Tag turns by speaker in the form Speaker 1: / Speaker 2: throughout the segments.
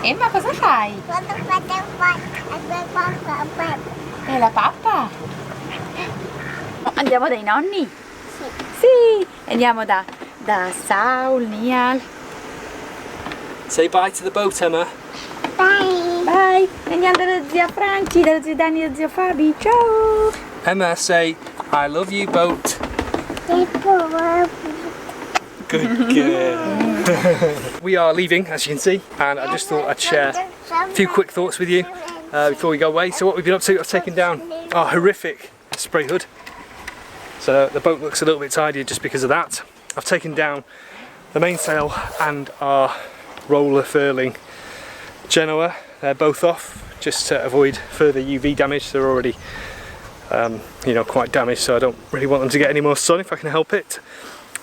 Speaker 1: Emma, cosa fai? È la pappa? Andiamo dai nonni?
Speaker 2: Sì.
Speaker 1: Sì, andiamo da Saul, Nial.
Speaker 3: Say bye to the boat, Emma.
Speaker 2: Bye.
Speaker 1: Bye. Andiamo dallo zio Franci, dallo zio Dani e dallo zio Fabi. Ciao.
Speaker 3: Emma, say I love you, boat. Good girl. We are leaving, as you can see, and I just thought I'd share a few quick thoughts with you before we go away. So what we've been up to, I've taken down our horrific spray hood. So the boat looks a little bit tidier just because of that. I've taken down the mainsail and our roller furling Genoa. They're both off just to avoid further UV damage. They're already you know, quite damaged, so I don't really want them to get any more sun if I can help it.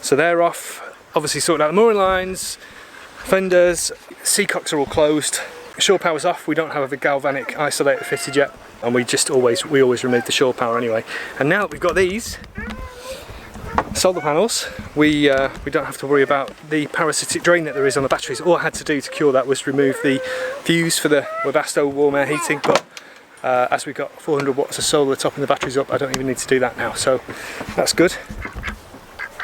Speaker 3: So they're off. Obviously sorting out the mooring lines, fenders, seacocks are all closed. Shore power's off. We don't have a galvanic isolator fitted yet, and we always remove the shore power anyway. And now that we've got these solar panels, we don't have to worry about the parasitic drain that there is on the batteries. All I had to do to cure that was remove the fuse for the Webasto warm air heating, but as we've got 400 watts of solar topping the batteries up, I don't even need to do that now, so that's good.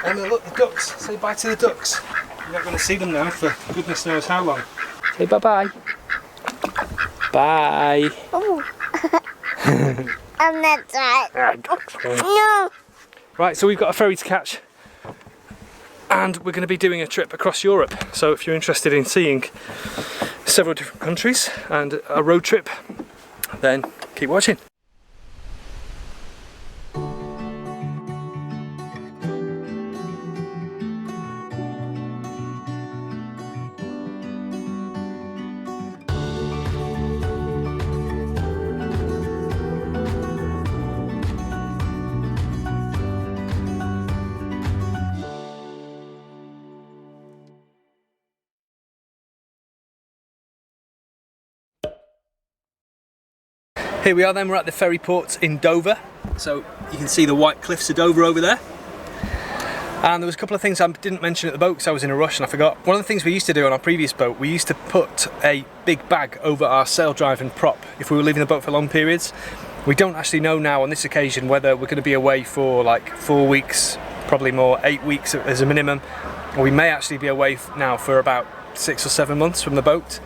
Speaker 3: And look, the ducks. Say bye to the ducks. You're not going to see them now for goodness knows how long. Say bye-bye. Bye.
Speaker 2: Oh. I'm not right. No.
Speaker 3: Right, so we've got a ferry to catch, and we're going to be doing a trip across Europe. So if you're interested in seeing several different countries and a road trip, then keep watching. Here we are then, we're at the ferry port in Dover. So you can see the white cliffs of Dover over there. And there was a couple of things I didn't mention at the boat because I was in a rush and I forgot. One of the things we used to do on our previous boat, we used to put a big bag over our sail drive and prop if we were leaving the boat for long periods. We don't actually know now on this occasion whether we're going to be away for like 4 weeks, probably more, 8 weeks as a minimum. Or we may actually be away now for about 6 or 7 months from the boat.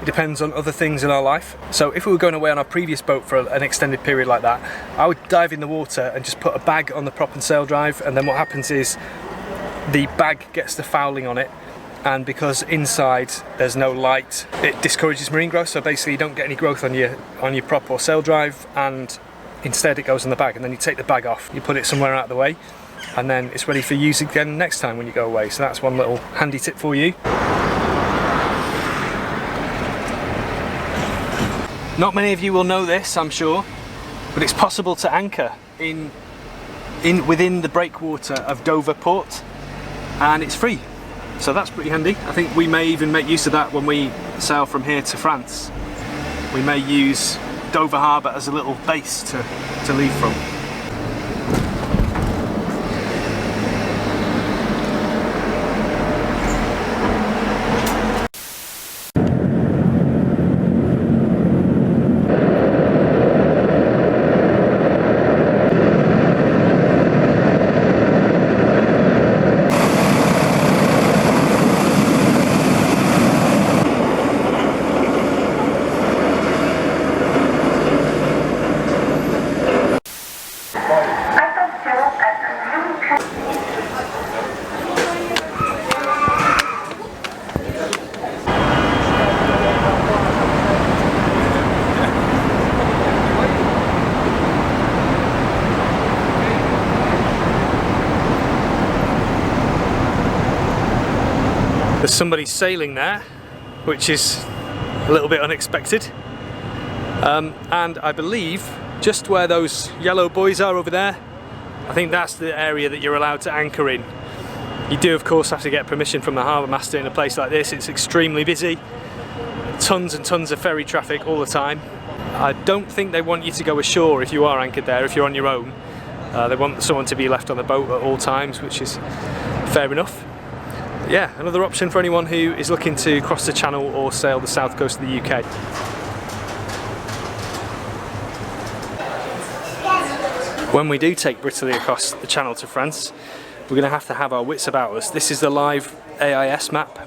Speaker 3: It depends on other things in our life. So if we were going away on our previous boat for an extended period like that, I would dive in the water and just put a bag on the prop and sail drive, and then what happens is the bag gets the fouling on it, and because inside there's no light, it discourages marine growth. So basically you don't get any growth on your prop or sail drive, and instead it goes in the bag, and then you take the bag off, you put it somewhere out of the way, and then it's ready for use again next time when you go away. So that's one little handy tip for you. Not many of you will know this, I'm sure, but it's possible to anchor within the breakwater of Dover Port, and it's free. So that's pretty handy. I think we may even make use of that when we sail from here to France. We may use Dover Harbour as a little base to leave from. There's somebody sailing there, which is a little bit unexpected. And I believe just where those yellow buoys are over there, I think that's the area that you're allowed to anchor in. You do of course have to get permission from the harbour master in a place like this. It's extremely busy, tons and tons of ferry traffic all the time. I don't think they want you to go ashore if you are anchored there, if you're on your own. They want someone to be left on the boat at all times, which is fair enough. yeah, another option for anyone who is looking to cross the channel or sail the south coast of the UK. When we do take Britaly across the channel to France, we're going to have our wits about us. This is the live AIS map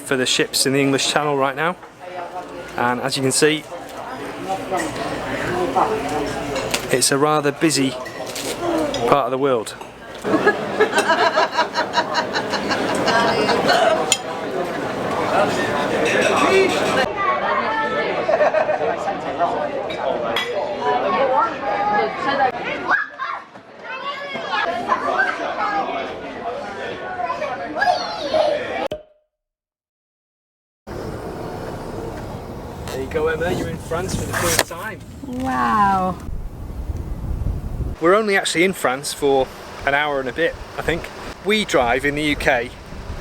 Speaker 3: for the ships in the English Channel right now, and as you can see, it's a rather busy part of the world. There you go, Emma, you're in France for the first time.
Speaker 1: Wow.
Speaker 3: We're only actually in France for an hour and a bit, I think. We drive in the UK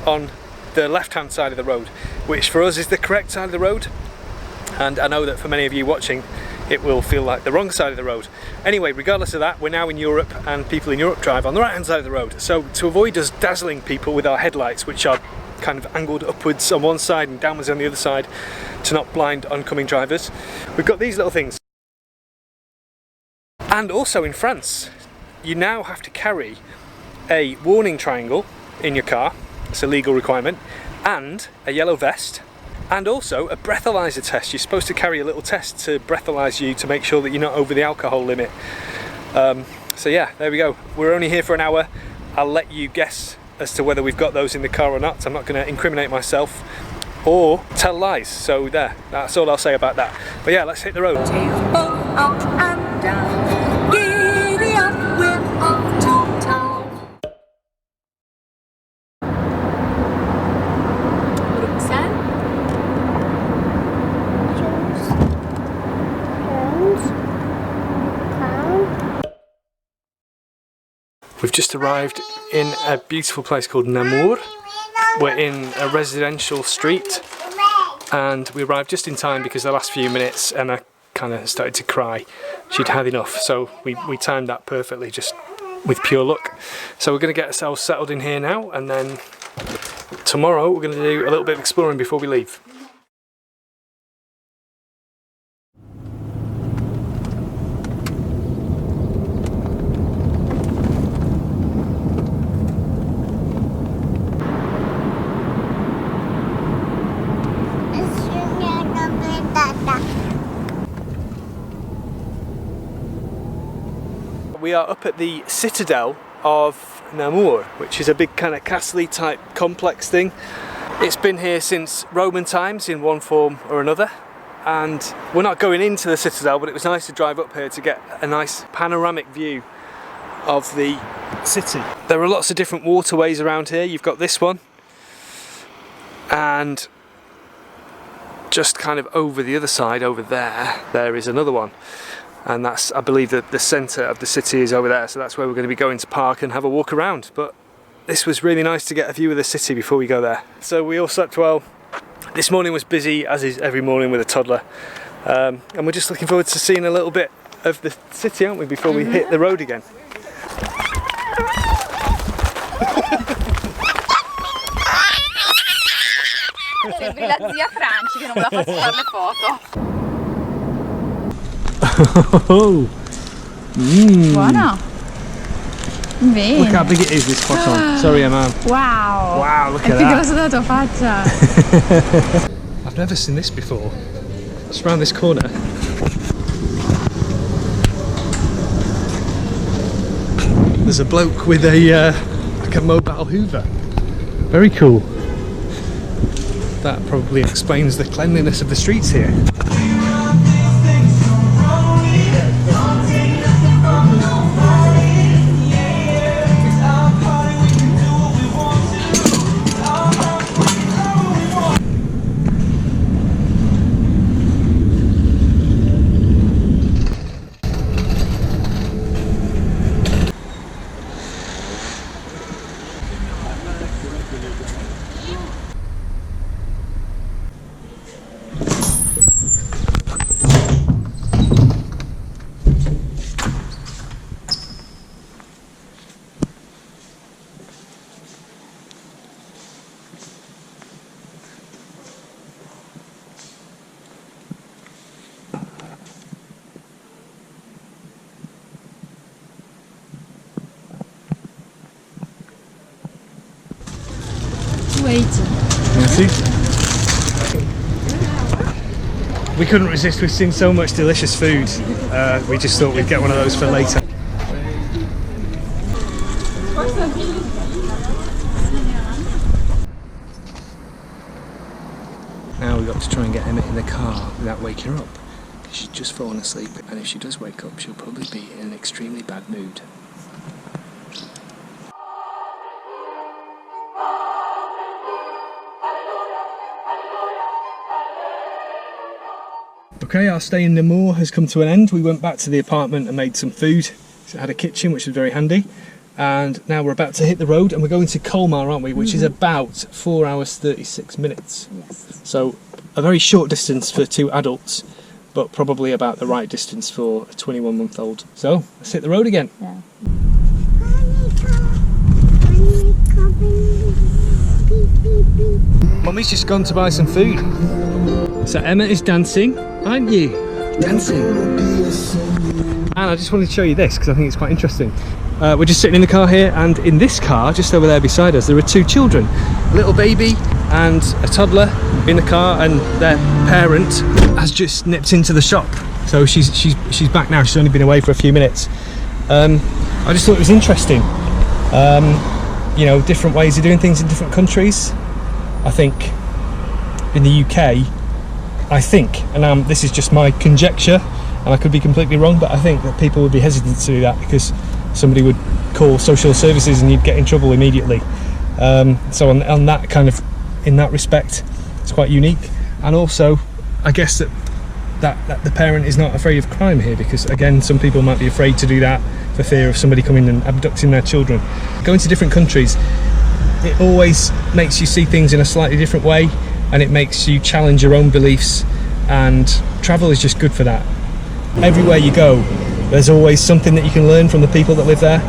Speaker 3: on the left-hand side of the road, which for us is the correct side of the road. And I know that for many of you watching, it will feel like the wrong side of the road. Anyway, regardless of that, we're now in Europe, and people in Europe drive on the right-hand side of the road. So to avoid us dazzling people with our headlights, which are kind of angled upwards on one side and downwards on the other side, to not blind oncoming drivers, we've got these little things. And also in France, you now have to carry a warning triangle in your car, it's a legal requirement, and a yellow vest, and also a breathalyzer test. You're supposed to carry a little test to breathalyze you to make sure that you're not over the alcohol limit. So yeah, there we go. We're only here for an hour. I'll let you guess as to whether we've got those in the car or not. I'm not going to incriminate myself or tell lies. So there, that's all I'll say about that. But yeah, let's hit the road.
Speaker 1: Up and down, giddy up, we're off to town. Bruxelles.
Speaker 3: We've just arrived in a beautiful place called Namur. We're in a residential street, and we arrived just in time because the last few minutes Emma kind of started to cry. She'd had enough, so we timed that perfectly, just with pure luck. So we're going to get ourselves settled in here now, and then tomorrow we're going to do a little bit of exploring before we leave. We are up at the citadel of Namur, which is a big kind of castle-y type complex thing. It's been here since Roman times in one form or another, and we're not going into the citadel, but it was nice to drive up here to get a nice panoramic view of the city. There are lots of different waterways around here. You've got this one, and just kind of over the other side, over there is another one. And that's, I believe, that the centre of the city is over there, so that's where we're going to be going to park and have a walk around. But this was really nice to get a view of the city before we go there. So we all slept well. This morning was busy, as is every morning with a toddler, and we're just looking forward to seeing a little bit of the city, aren't we, before we hit the road again.
Speaker 1: Sembri la zia Franci che non voleva farsi fare le foto. Buono. Bene.
Speaker 3: Look how big it is, this croissant. Sorry, Emma.
Speaker 1: Wow.
Speaker 3: Wow, look
Speaker 1: È
Speaker 3: at
Speaker 1: più
Speaker 3: that.
Speaker 1: grosso della tua faccia.
Speaker 3: I've never seen this before. It's around this corner. There's a bloke with a like a mobile Hoover. Very cool. That probably explains the cleanliness of the streets here.
Speaker 4: appétit.
Speaker 3: Merci. We couldn't resist, we've seen so much delicious food. We just thought we'd get one of those for later. Now we've got to try and get Emma in the car without waking her up. She's just fallen asleep, and if she does wake up, she'll probably be in an extremely bad mood. Okay, our stay in Namur has come to an end. We went back to the apartment and made some food. So it had a kitchen, which was very handy. And now we're about to hit the road, and we're going to Colmar, aren't we? Which is about 4 hours 36 minutes.
Speaker 4: Yes.
Speaker 3: So a very short distance for 2 adults, but probably about the right distance for a 21-month-old. So let's hit the road again.
Speaker 4: Yeah.
Speaker 3: Mummy's just gone to buy some food. So Emma is dancing, aren't you? Dancing. And I just wanted to show you this because I think it's quite interesting. We're just sitting in the car here, and in this car, just over there beside us, there are 2 children. A little baby and a toddler in the car, and their parent has just nipped into the shop. So she's back now. She's only been away for a few minutes. I just thought it was interesting. You know, different ways of doing things in different countries. I think in the UK, and this is just my conjecture, and I could be completely wrong, but I think that people would be hesitant to do that because somebody would call social services and you'd get in trouble immediately. So on that kind of, in that respect, it's quite unique. And also, I guess that the parent is not afraid of crime here, because again, some people might be afraid to do that for fear of somebody coming and abducting their children. Going to different countries, it always makes you see things in a slightly different way, and it makes you challenge your own beliefs, and travel is just good for that. Everywhere you go, there's always something that you can learn from the people that live there.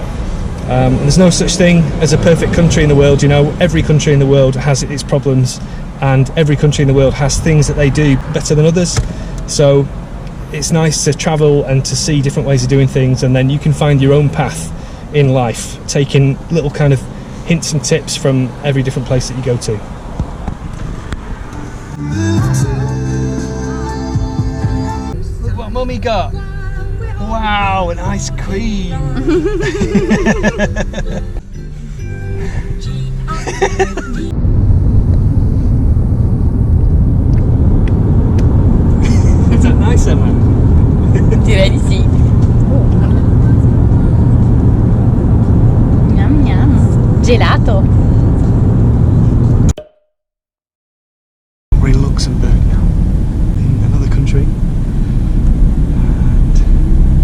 Speaker 3: And there's no such thing as a perfect country in the world, you know. Every country in the world has its problems, and every country in the world has things that they do better than others. So it's nice to travel and to see different ways of doing things, and then you can find your own path in life, taking little kind of hints and tips from every different place that you go to. Look what Mummy got! Wow, an ice cream! Is that nice, Emma?
Speaker 4: Direi di sì. Yum yum. Gelato.
Speaker 3: We're in Luxembourg now, in another country, and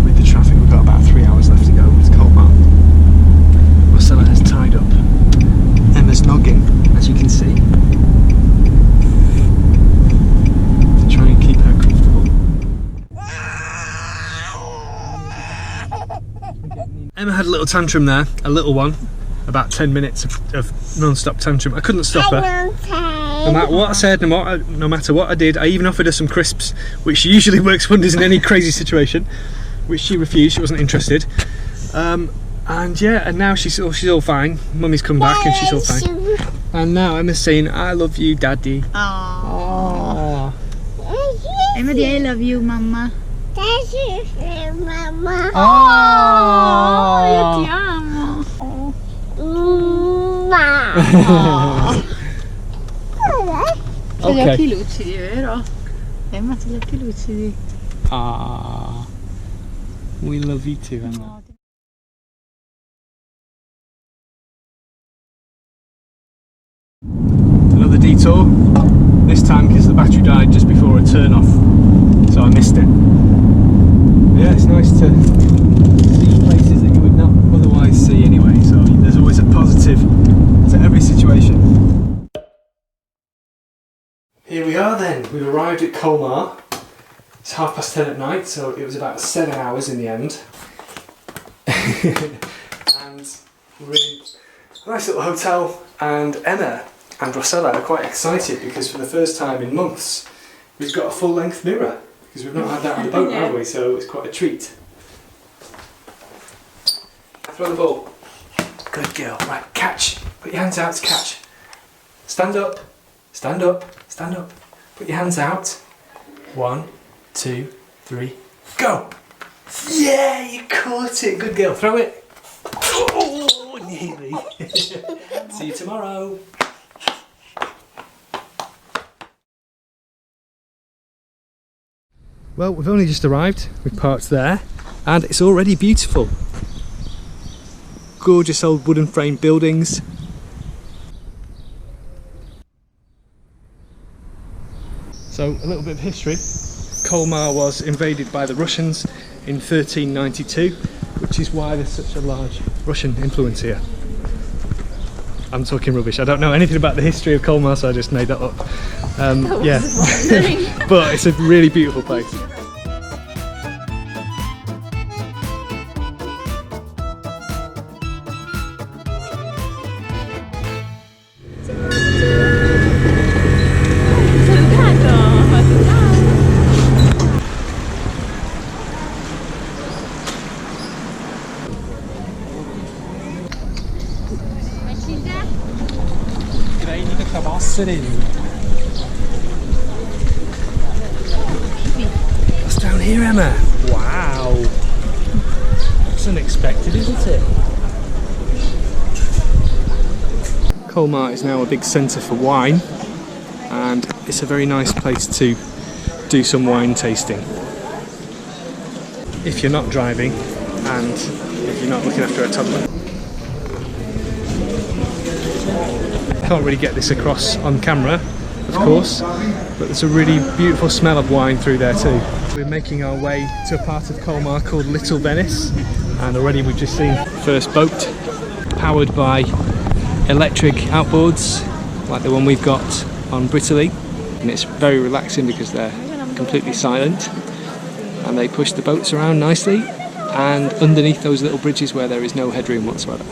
Speaker 3: with the traffic we've got about 3 hours left to go. It's Colmar. Rossella has tied up Emma's noggin, as you can see, to try and keep her comfortable. Emma had a little tantrum there, a little one, about 10 minutes of non-stop tantrum. I couldn't stop her. No matter what I said, no matter what I did, I even offered her some crisps, which usually works wonders in any crazy situation, which she refused. She wasn't interested. And yeah, and now she's all fine. Mummy's come back and she's all fine. And now Emma's saying, "I love you, Daddy."
Speaker 4: Oh. Emma di I love you, mamma.
Speaker 2: Mamma.
Speaker 4: Oh, io ti amo. C'ha gli occhi lucidi, vero? Emma c'ha gli occhi lucidi.
Speaker 3: Ah, we love you too, Emma. Another detour, this time because the battery died just before a turn off, so I missed it. Yeah, it's nice to see places that you would not otherwise see anyway, so there's always a positive to every situation. Here we are then, we've arrived at Colmar. It's 10:30 at night, so it was about 7 hours in the end. And we're in a nice little hotel, and Emma and Rossella are quite excited because for the first time in months we've got a full-length mirror, because we've not had that on the boat, have we? So it's quite a treat. Throw the ball. Good girl. Right, catch. Put your hands out to catch. Stand up, stand up, stand up. Put your hands out. 1, 2, 3, go! Yeah, you caught it. Good girl. Throw it. Oh, nearly. See you tomorrow. Well, we've only just arrived. We've parked there and it's already beautiful. Gorgeous old wooden frame buildings. So a little bit of history. Colmar was invaded by the Russians in 1392, which is why there's such a large Russian influence here. I'm talking rubbish. I don't know anything about the history of Colmar, so I just made that up. Yeah, but it's a really beautiful place. What's down here, Emma? Wow. That's unexpected, isn't it? Colmar is now a big centre for wine, and it's a very nice place to do some wine tasting. If you're not driving and if you're not looking after a toddler. Can't really get this across on camera, of course, but there's a really beautiful smell of wine through there too. We're making our way to a part of Colmar called Little Venice, and already we've just seen the first boat powered by electric outboards like the one we've got on Britaly, and it's very relaxing because they're completely silent and they push the boats around nicely and underneath those little bridges where there is no headroom whatsoever.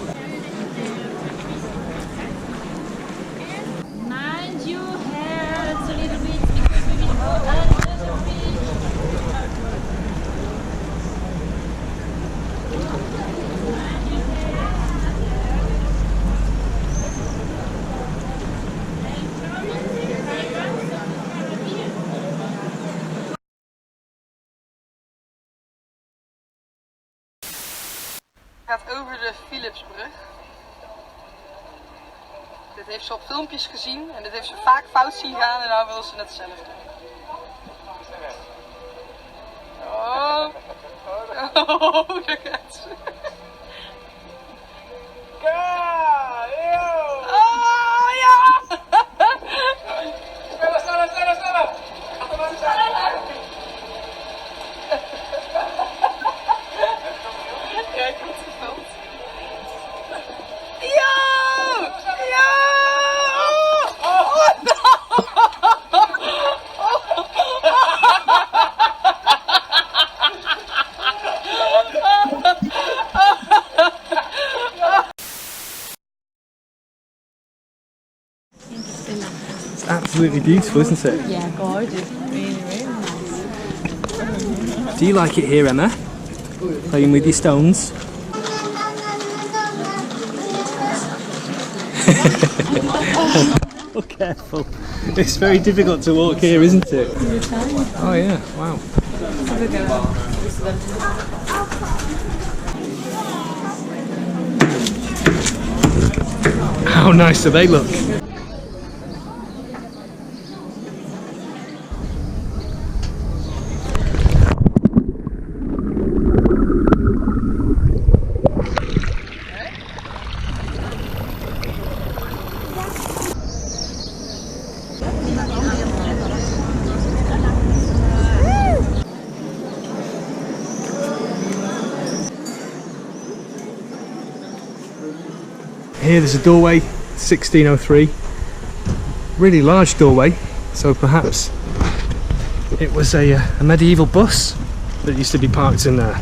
Speaker 5: Gaat over de Philipsbrug. Dit heeft ze op filmpjes gezien en dit heeft ze vaak fout zien gaan en nou wil ze het zelf doen. Oh, oh, daar gaat ze. Oh ja! Sneller, sneller, sneller! Ja, ik had het veld. Ja! Ja! Oh, no!
Speaker 3: It's absolutely beautiful, isn't it?
Speaker 4: Yeah, gorgeous. Really, really nice.
Speaker 3: Do you like it here, Emma? Playing with your stones? Oh, careful. It's very difficult to walk here, isn't it? Oh yeah, wow. How nice do they look? Here there's a doorway, 1603, really large doorway, so perhaps it was a medieval bus that used to be parked in there.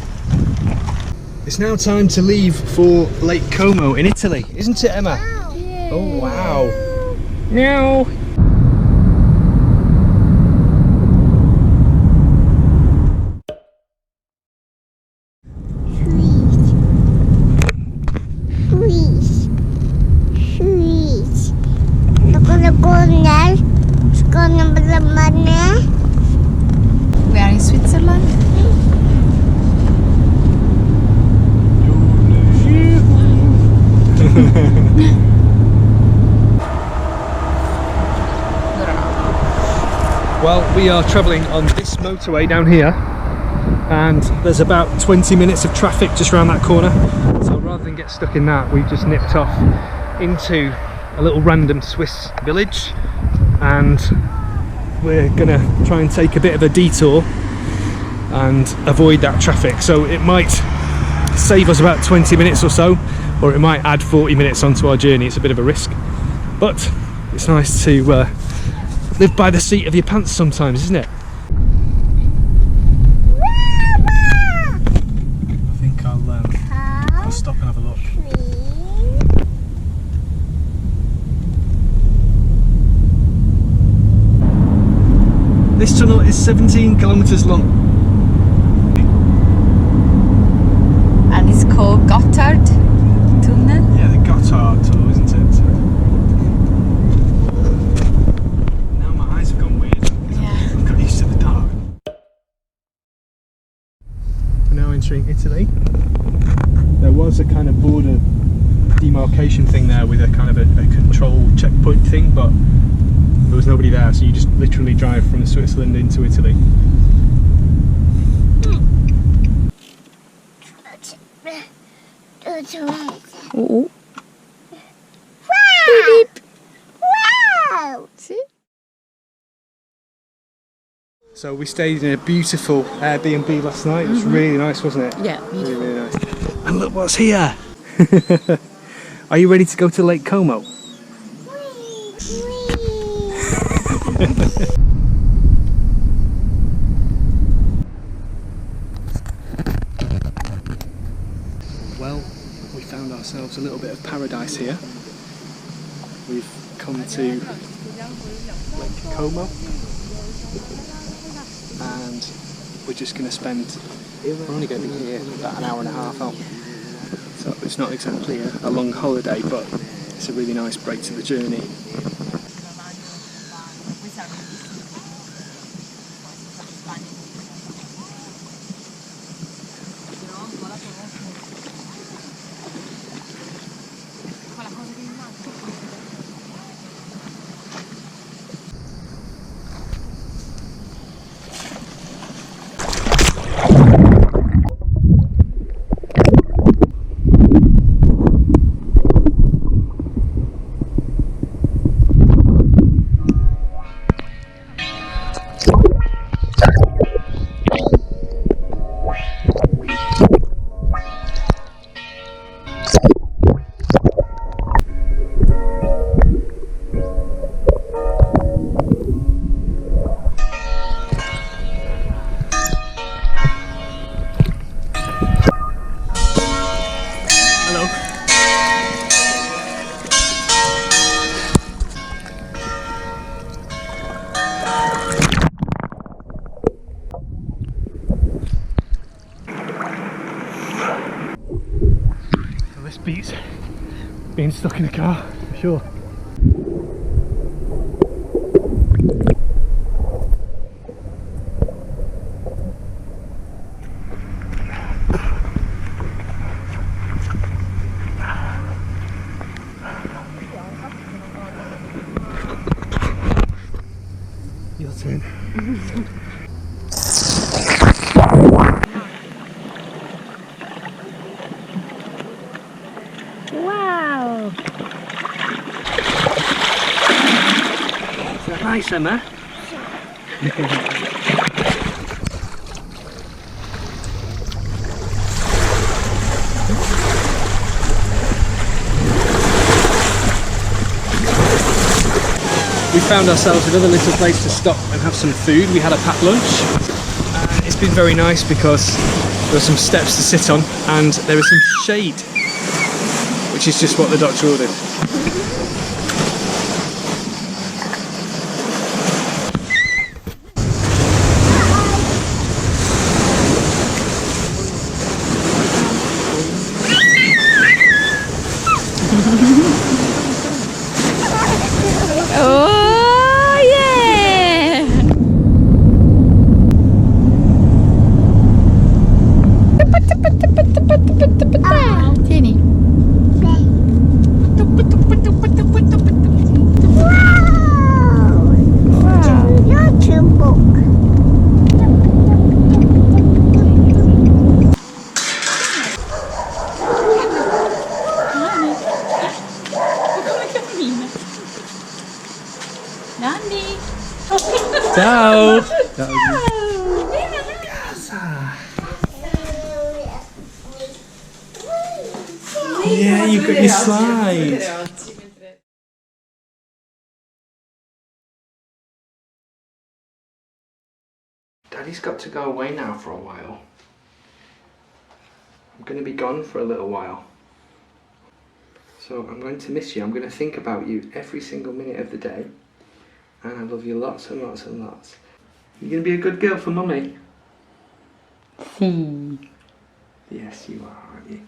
Speaker 3: It's now time to leave for Lake Como in Italy, isn't it, Emma?
Speaker 2: Yeah.
Speaker 3: Oh wow! Meow!
Speaker 2: Look on the
Speaker 3: Well, we are travelling on this motorway down here, and there's about 20 minutes of traffic just around that corner. So rather than get stuck in that, we've just nipped off into a little random Swiss village, and we're gonna try and take a bit of a detour and avoid that traffic. So it might save us about 20 minutes or so, or it might add 40 minutes onto our journey. It's a bit of a risk, but it's nice to live by the seat of your pants sometimes, isn't it? I think I'll stop and have a look. This tunnel is 17 kilometres long.
Speaker 4: And it's called Gotthard Tunnel.
Speaker 3: Yeah, the Gotthard tunnel, isn't it? Now my eyes have gone weird.
Speaker 4: Yeah.
Speaker 3: I've got used to the dark. We're now entering Italy. There was a kind of border demarcation thing there with a kind of a control checkpoint thing, but there was nobody there, so you just literally drive from Switzerland into Italy.
Speaker 4: Oh.
Speaker 2: Wow! Wow!
Speaker 4: See?
Speaker 3: So we stayed in a beautiful Airbnb last night. It was really nice, wasn't it?
Speaker 4: Yeah,
Speaker 3: Really, really nice. And look what's here! Are you ready to go to Lake Como? Well, we found ourselves a little bit of paradise here. We've come to Lake Como, and we're just going to spend, we're only going to be here about an hour and a half out. So it's not exactly a long holiday, but it's a really nice break to the journey. Beats being stuck in a car, for sure. Your turn.
Speaker 2: Wow!
Speaker 3: Is that nice, Emma? We found ourselves another little place to stop and have some food. We had a packed lunch. It's been very nice because there are some steps to sit on and there is some shade, which is just what the doctor ordered.
Speaker 4: Oh yeah! Tieni.
Speaker 3: yeah, you've got your slide. Daddy's got to go away now for a while. I'm going to be gone for a little while. So I'm going to miss you. I'm going to think about you every single minute of the day. And I love you lots and lots and lots. You're going to be a good girl for Mummy?
Speaker 4: Sì.
Speaker 3: Yes, you are, aren't you?